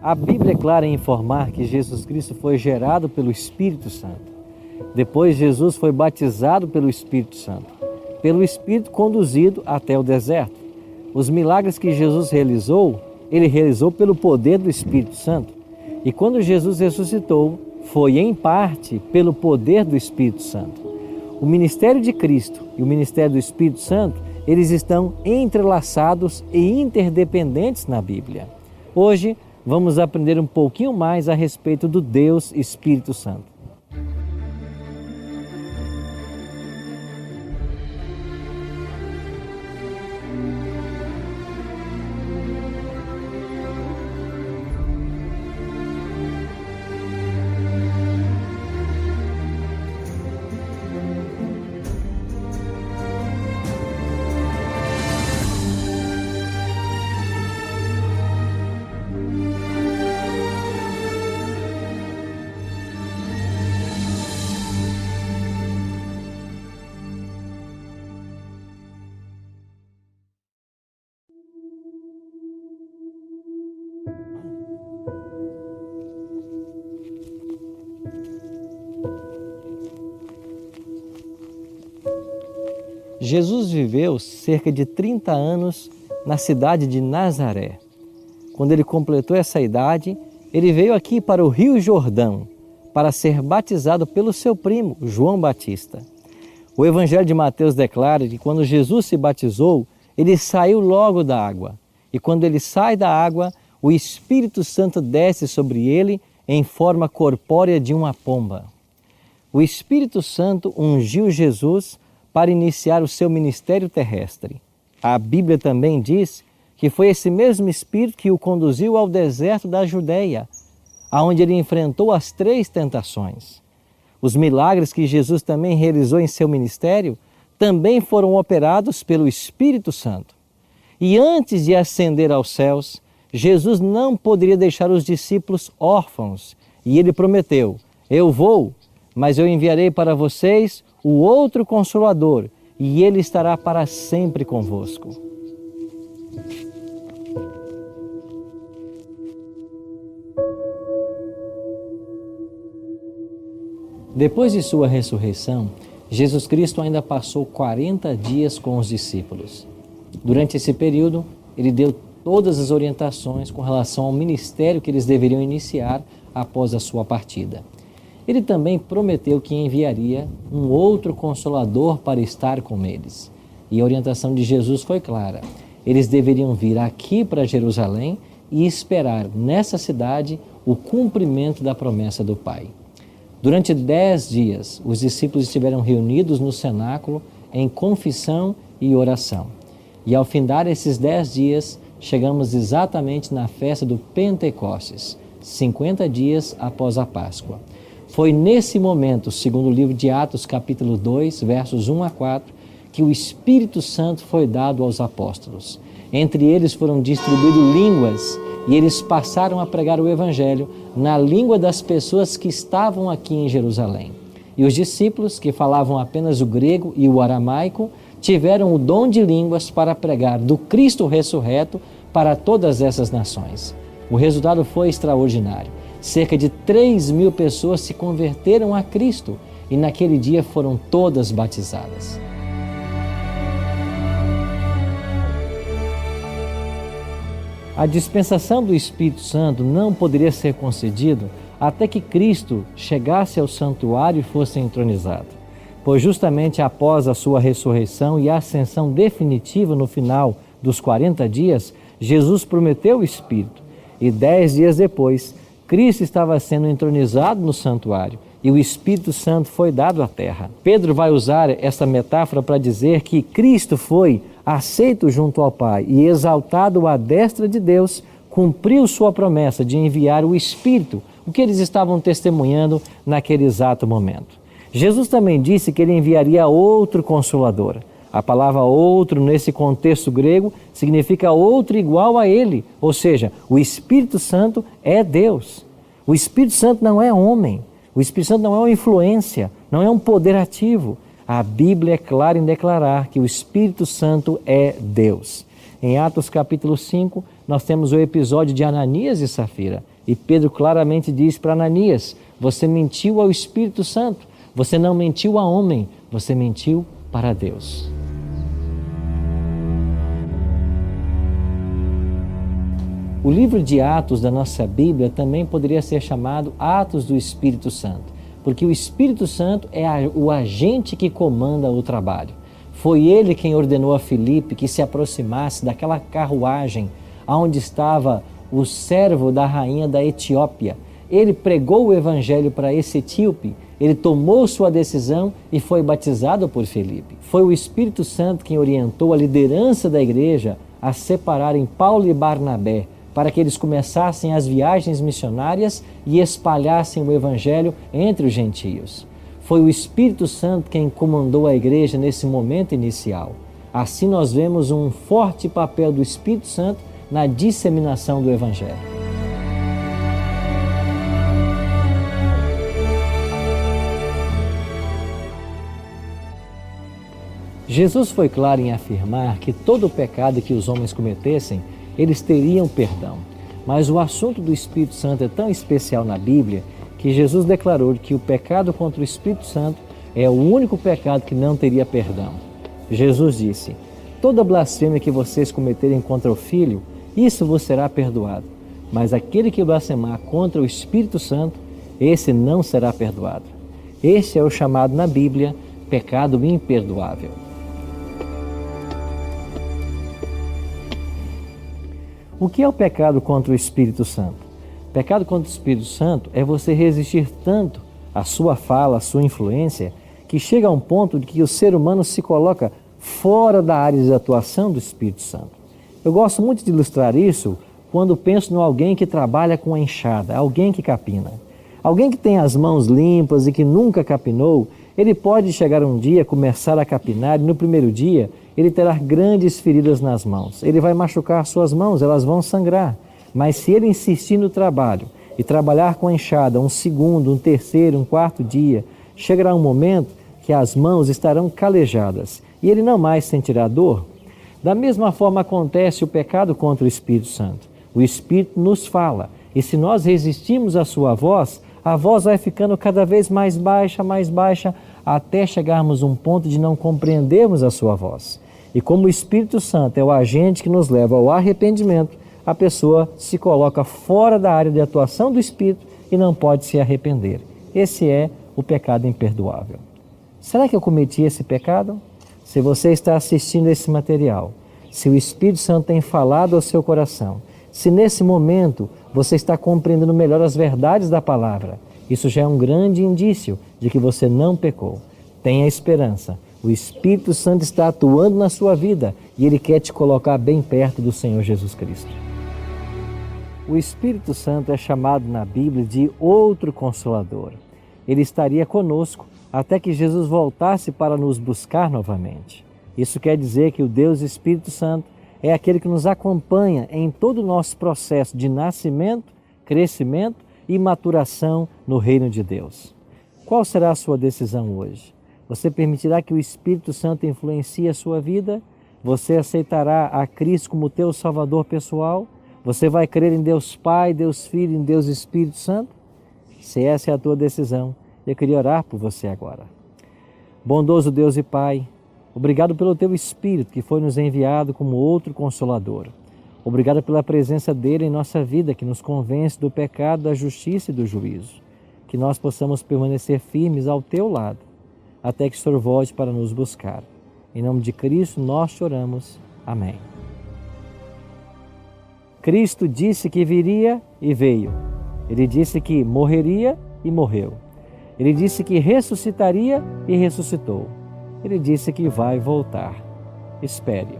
A Bíblia é clara em informar que Jesus Cristo foi gerado pelo Espírito Santo. Depois, Jesus foi batizado pelo Espírito Santo, pelo Espírito conduzido até o deserto. Os milagres que Jesus realizou, ele realizou pelo poder do Espírito Santo. E quando Jesus ressuscitou, foi em parte pelo poder do Espírito Santo. O ministério de Cristo e o ministério do Espírito Santo, eles estão entrelaçados e interdependentes na Bíblia. Hoje, vamos aprender um pouquinho mais a respeito do Deus Espírito Santo. Jesus viveu cerca de 30 anos na cidade de Nazaré. Quando ele completou essa idade, ele veio aqui para o Rio Jordão para ser batizado pelo seu primo, João Batista. O Evangelho de Mateus declara que quando Jesus se batizou, ele saiu logo da água. E quando ele sai da água, o Espírito Santo desce sobre ele em forma corpórea de uma pomba. O Espírito Santo ungiu Jesus para iniciar o seu ministério terrestre. A Bíblia também diz que foi esse mesmo Espírito que o conduziu ao deserto da Judeia, aonde ele enfrentou as 3 tentações. Os milagres que Jesus também realizou em seu ministério também foram operados pelo Espírito Santo. E antes de ascender aos céus, Jesus não poderia deixar os discípulos órfãos, e ele prometeu: eu vou, mas eu enviarei para vocês o outro Consolador, e ele estará para sempre convosco. Depois de sua ressurreição, Jesus Cristo ainda passou 40 dias com os discípulos. Durante esse período, ele deu todas as orientações com relação ao ministério que eles deveriam iniciar após a sua partida. Ele também prometeu que enviaria um outro Consolador para estar com eles. E a orientação de Jesus foi clara. Eles deveriam vir aqui para Jerusalém e esperar nessa cidade o cumprimento da promessa do Pai. Durante 10 dias, os discípulos estiveram reunidos no cenáculo em confissão e oração. E ao findar esses 10 dias, chegamos exatamente na festa do Pentecostes, 50 dias após a Páscoa. Foi nesse momento, segundo o livro de Atos, capítulo 2, versos 1 a 4, que o Espírito Santo foi dado aos apóstolos. Entre eles foram distribuídas línguas e eles passaram a pregar o Evangelho na língua das pessoas que estavam aqui em Jerusalém. E os discípulos, que falavam apenas o grego e o aramaico, tiveram o dom de línguas para pregar do Cristo ressurreto para todas essas nações. O resultado foi extraordinário. Cerca de 3.000 pessoas se converteram a Cristo e naquele dia foram todas batizadas. A dispensação do Espírito Santo não poderia ser concedida até que Cristo chegasse ao santuário e fosse entronizado. Pois justamente após a sua ressurreição e ascensão definitiva no final dos 40 dias, Jesus prometeu o Espírito. E 10 dias depois, Cristo estava sendo entronizado no santuário e o Espírito Santo foi dado à terra. Pedro vai usar essa metáfora para dizer que Cristo foi aceito junto ao Pai e exaltado à destra de Deus, cumpriu sua promessa de enviar o Espírito, o que eles estavam testemunhando naquele exato momento. Jesus também disse que ele enviaria outro Consolador. A palavra outro, nesse contexto grego, significa outro igual a ele, ou seja, o Espírito Santo é Deus. O Espírito Santo não é homem, o Espírito Santo não é uma influência, não é um poder ativo. A Bíblia é clara em declarar que o Espírito Santo é Deus. Em Atos capítulo 5, nós temos o episódio de Ananias e Safira. E Pedro claramente diz para Ananias: você mentiu ao Espírito Santo, você não mentiu a homem, você mentiu para Deus. O livro de Atos da nossa Bíblia também poderia ser chamado Atos do Espírito Santo, porque o Espírito Santo é o agente que comanda o trabalho. Foi ele quem ordenou a Filipe que se aproximasse daquela carruagem onde estava o servo da rainha da Etiópia. Ele pregou o evangelho para esse etíope, ele tomou sua decisão e foi batizado por Filipe. Foi o Espírito Santo quem orientou a liderança da igreja a separarem Paulo e Barnabé, para que eles começassem as viagens missionárias e espalhassem o evangelho entre os gentios. Foi o Espírito Santo quem comandou a igreja nesse momento inicial. Assim nós vemos um forte papel do Espírito Santo na disseminação do evangelho. Jesus foi claro em afirmar que todo o pecado que os homens cometessem, eles teriam perdão. Mas o assunto do Espírito Santo é tão especial na Bíblia que Jesus declarou que o pecado contra o Espírito Santo é o único pecado que não teria perdão. Jesus disse: toda blasfêmia que vocês cometerem contra o Filho, isso vos será perdoado. Mas aquele que blasfemar contra o Espírito Santo, esse não será perdoado. Este é o chamado na Bíblia pecado imperdoável. O que é o pecado contra o Espírito Santo? Pecado contra o Espírito Santo é você resistir tanto à sua fala, à sua influência, que chega a um ponto de que o ser humano se coloca fora da área de atuação do Espírito Santo. Eu gosto muito de ilustrar isso quando penso em alguém que trabalha com a enxada, alguém que capina. Alguém que tem as mãos limpas e que nunca capinou, ele pode chegar um dia, começar a capinar e no primeiro dia ele terá grandes feridas nas mãos. Ele vai machucar suas mãos, elas vão sangrar. Mas se ele insistir no trabalho e trabalhar com a enxada um segundo, um terceiro, um quarto dia, chegará um momento que as mãos estarão calejadas e ele não mais sentirá dor. Da mesma forma acontece o pecado contra o Espírito Santo. O Espírito nos fala e se nós resistimos à sua voz, a voz vai ficando cada vez mais baixa, até chegarmos a um ponto de não compreendermos a sua voz. E como o Espírito Santo é o agente que nos leva ao arrependimento, a pessoa se coloca fora da área de atuação do Espírito e não pode se arrepender. Esse é o pecado imperdoável. Será que eu cometi esse pecado? Se você está assistindo esse material, se o Espírito Santo tem falado ao seu coração, se nesse momento você está compreendendo melhor as verdades da palavra, isso já é um grande indício de que você não pecou. Tenha esperança. O Espírito Santo está atuando na sua vida e Ele quer te colocar bem perto do Senhor Jesus Cristo. O Espírito Santo é chamado na Bíblia de outro Consolador. Ele estaria conosco até que Jesus voltasse para nos buscar novamente. Isso quer dizer que o Deus Espírito Santo é aquele que nos acompanha em todo o nosso processo de nascimento, crescimento e maturação no reino de Deus. Qual será a sua decisão hoje? Você permitirá que o Espírito Santo influencie a sua vida? Você aceitará a Cristo como teu Salvador pessoal? Você vai crer em Deus Pai, Deus Filho e em Deus Espírito Santo? Se essa é a tua decisão, eu queria orar por você agora. Bondoso Deus e Pai, obrigado pelo teu Espírito que foi nos enviado como outro Consolador. Obrigado pela presença dele em nossa vida que nos convence do pecado, da justiça e do juízo. Que nós possamos permanecer firmes ao teu lado, até que o Senhor volte para nos buscar. Em nome de Cristo nós te oramos. Amém. Cristo disse que viria e veio. Ele disse que morreria e morreu. Ele disse que ressuscitaria e ressuscitou. Ele disse que vai voltar. Espere-o.